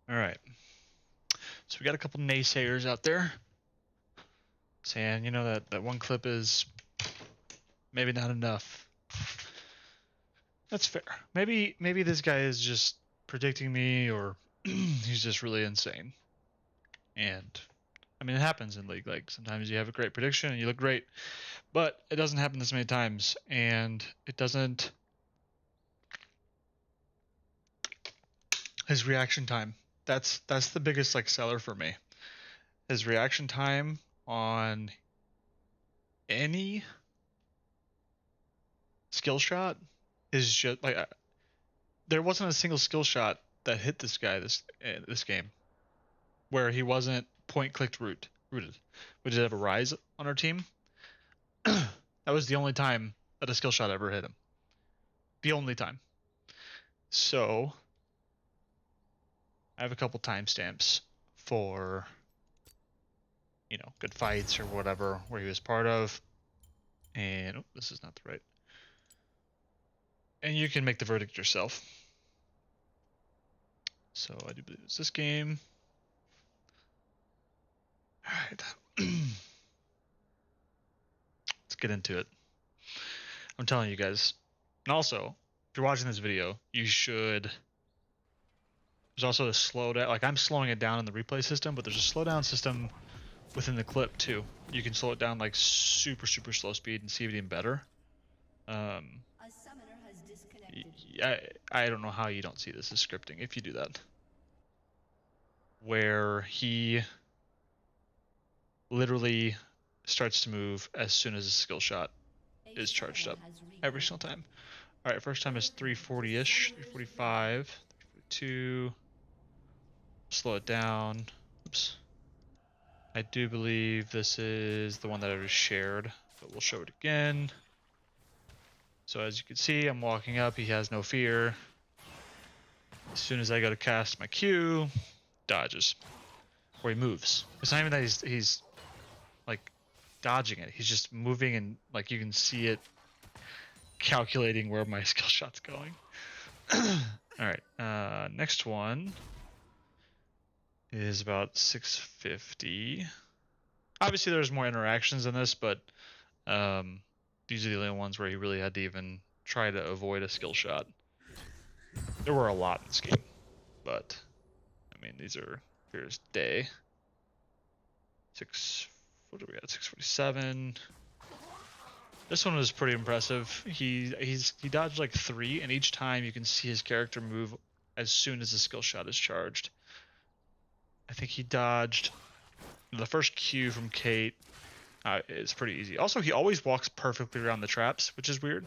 All right. So we got a couple naysayers out there saying, that one clip is maybe not enough. That's fair. Maybe this guy is just predicting me, or he's just really insane. And I mean, it happens in League. Like sometimes you have a great prediction and you look great, but it doesn't happen this many times, and it doesn't. His reaction time. That's the biggest like seller for me. His reaction time on any skill shot is just like there wasn't a single skill shot that hit this guy this game where he wasn't point clicked rooted. We did have a rise on our team. That was the only time that a skill shot ever hit him. The only time. So I have a couple timestamps for good fights or whatever where he was part of. And this is not the right. And you can make the verdict yourself. So I do believe it's this game. All right. Let's get into it. I'm telling you guys. And also, if you're watching this video, you should. There's also a slow down. Like I'm slowing it down in the replay system, but there's a slowdown system within the clip too. You can slow it down like super slow speed and see it even better. A summoner has disconnected. I don't know how you don't see this as scripting if you do that. Where he literally starts to move as soon as a skill shot is charged up every single time. All right, first time is 340-ish, 345, 342. Slow it down. Oops. I do believe this is the one that I just shared, but we'll show it again. So as you can see, I'm walking up. He has no fear. As soon as I go to cast my Q, dodges. Or he moves. It's not even that he's like dodging it. He's just moving, and like you can see it calculating where my skill shot's going. All right, next one is about 650. Obviously, there's more interactions in this, but these are the only ones where he really had to even try to avoid a skill shot. There were a lot in this game, but I mean, these are clear as day. What are we at? 647. This one was pretty impressive. He dodged like 3, and each time you can see his character move as soon as the skill shot is charged. I think he dodged the first Q from Kate. It's pretty easy. Also, he always walks perfectly around the traps, which is weird.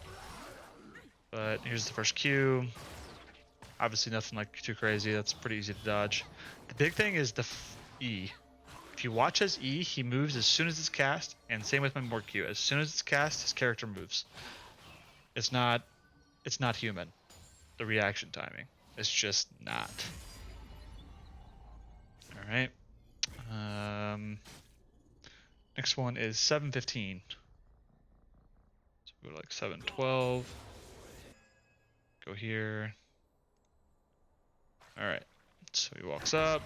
But here's the first Q. Obviously nothing like too crazy. That's pretty easy to dodge. The big thing is the E. If you watch his E, he moves as soon as it's cast, and same with my more Q. As soon as it's cast, his character moves. It's not human. The reaction timing. It's just not. All right. Next one is 715. So go to like 712. Go here. All right. So he walks up.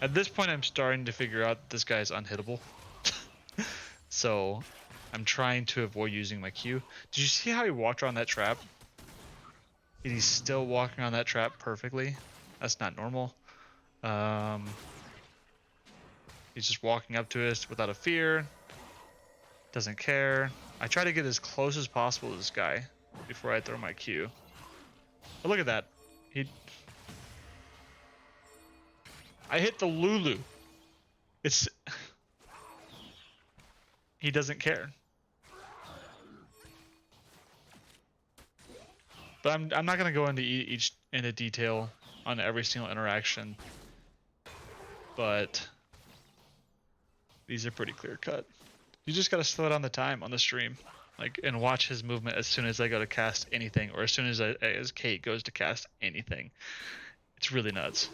At this point, I'm starting to figure out this guy is unhittable. So I'm trying to avoid using my Q. Did you see how he walked around that trap? He's still walking on that trap perfectly. That's not normal. He's just walking up to us without a fear. Doesn't care. I try to get as close as possible to this guy before I throw my Q. But look at that. I hit the Lulu. He doesn't care. But I'm not gonna go into detail on every single interaction. But these are pretty clear cut. You just gotta slow down the time on the stream, and watch his movement as soon as I go to cast anything, or as soon as Kate goes to cast anything. It's really nuts.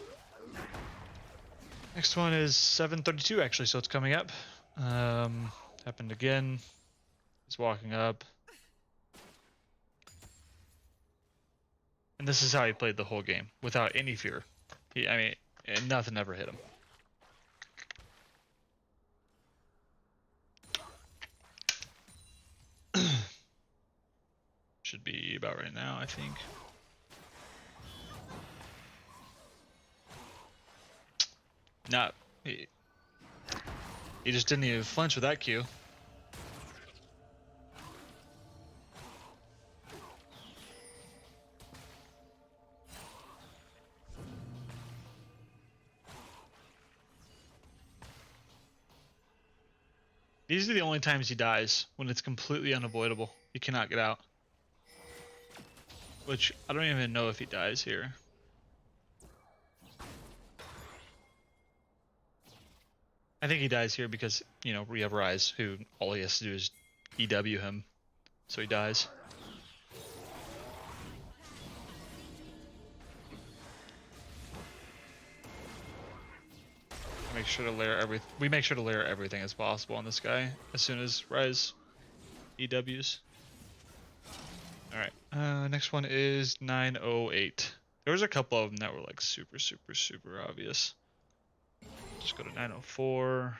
Next one is 732 actually, so it's coming up. Happened again. He's walking up. And this is how he played the whole game, without any fear. I mean, and nothing ever hit him. Should be about right now, I think. Not. He just didn't even flinch with that Q. These are the only times he dies, when it's completely unavoidable. He cannot get out. Which, I don't even know if he dies here. I think he dies here because, you know, we have Ryze, who all he has to do is EW him, so he dies. We make sure to layer everything as possible on this guy as soon as Ryze EWs. Alright, next one is 908. There was a couple of them that were like super obvious. Just go to 904.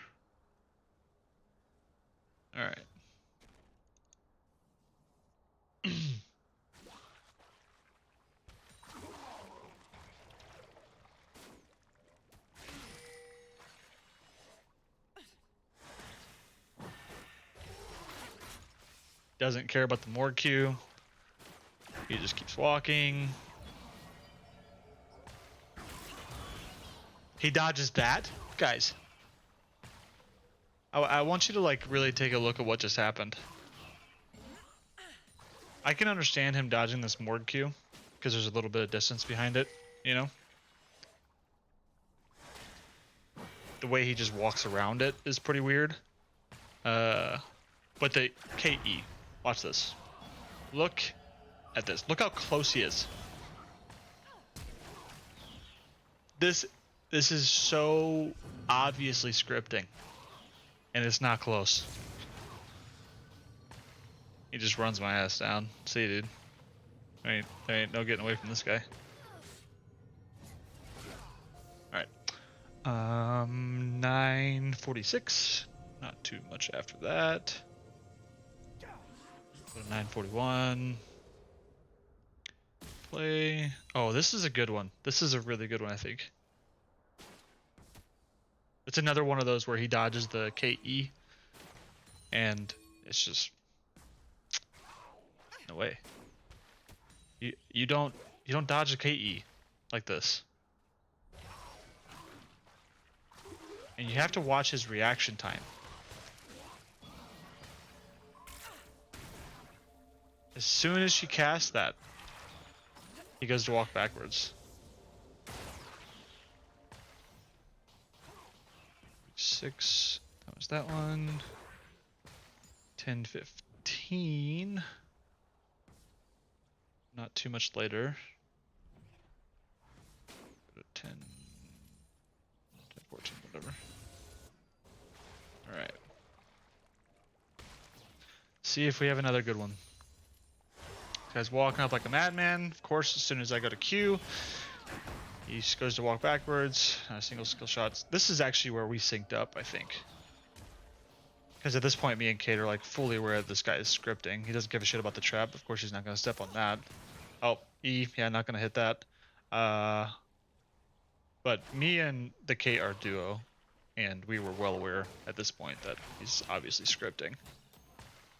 Alright. Doesn't care about the Morg Q. He just keeps walking. He dodges that? Guys. I want you to like really take a look at what just happened. I can understand him dodging this Morg Q because there's a little bit of distance behind it, you know? The way he just walks around it is pretty weird. But the KE, watch this. Look at this. Look how close he is. This is so obviously scripting. And it's not close. He just runs my ass down. See, dude. There ain't no getting away from this guy. Alright. 946. Not too much after that. Go to 941. Play. Oh, this is a good one. This is a really good one, I think. It's another one of those where he dodges the KE. And it's just... No way. You don't dodge a KE like this. And you have to watch his reaction time. As soon as she casts that, he goes to walk backwards. 6. That was that one. 10-15. Not too much later. Go to 10, 14, whatever. Alright. See if we have another good one. This guy's walking up like a madman. Of course, as soon as I go to Q, he just goes to walk backwards. Single skill shots. This is actually where we synced up, I think. Because at this point, me and Kate are like fully aware that this guy is scripting. He doesn't give a shit about the trap. Of course, he's not going to step on that. Oh, E. Yeah, not going to hit that. But me and the Kate are duo. And we were well aware at this point that he's obviously scripting.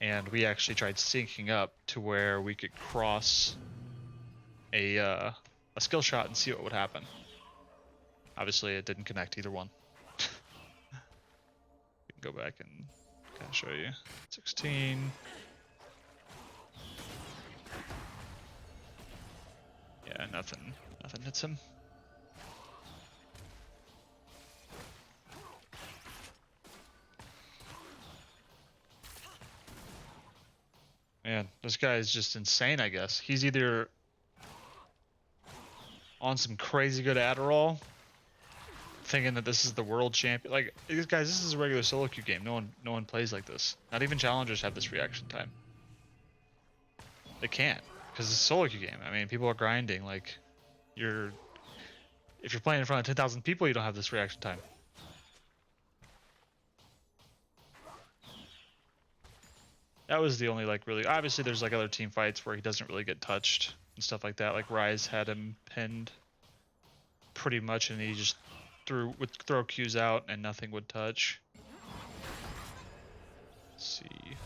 And we actually tried syncing up to where we could cross a skill shot and see what would happen. Obviously, it didn't connect either one. We can go back and kind of show you. 16. Yeah, nothing hits him. Man, this guy is just insane, I guess. He's either on some crazy good Adderall, thinking that this is the world champion. Like, guys, this is a regular solo queue game. No one plays like this. Not even challengers have this reaction time. They can't, because it's a solo queue game. I mean, people are grinding. Like, if you're playing in front of 10,000 people, you don't have this reaction time. That was the only like really. Obviously, there's like other team fights where he doesn't really get touched and stuff like that. Like Rise had him pinned pretty much, and he just would throw Qs out and nothing would touch. Let's see.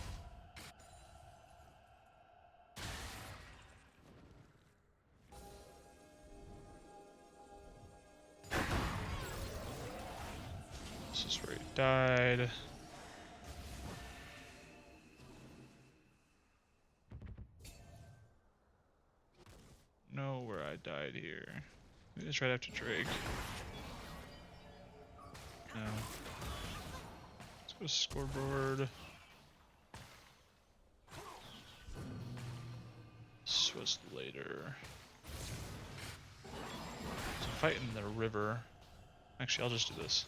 This is where he died. Know where I died here. Maybe it's right after Drake. No. Let's go to scoreboard. This was later. So fighting the river. Actually, I'll just do this.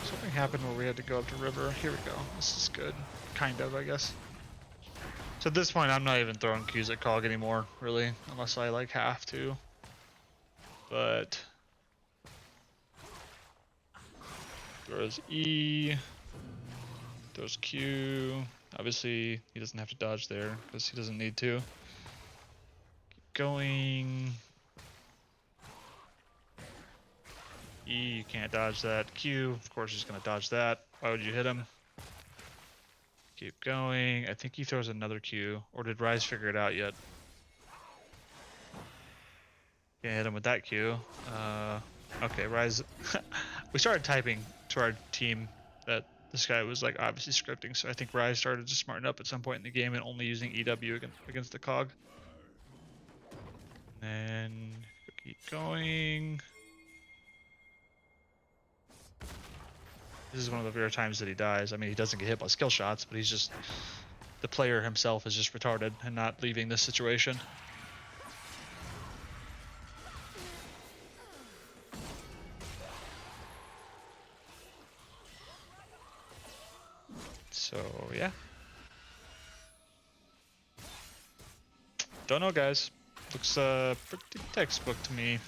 Something happened where we had to go up to river. Here we go. This is good. Kind of, I guess. So at this point, I'm not even throwing Qs at Cog anymore, really, unless I like have to. But throws E, throws Q. Obviously, he doesn't have to dodge there because he doesn't need to. Keep going. E, you can't dodge that. Q, of course he's gonna dodge that. Why would you hit him? Keep going. I think he throws another Q. Or did Rise figure it out yet? Can't hit him with that Q. Okay, Rise. We started typing to our team that this guy was like obviously scripting, so I think Rise started to smarten up at some point in the game and only using EW against the Cog. And then keep going. This is one of the rare times that he dies. I mean, he doesn't get hit by skill shots, but he's just... The player himself is just retarded and not leaving this situation. So, yeah. Don't know, guys. Looks pretty textbook to me.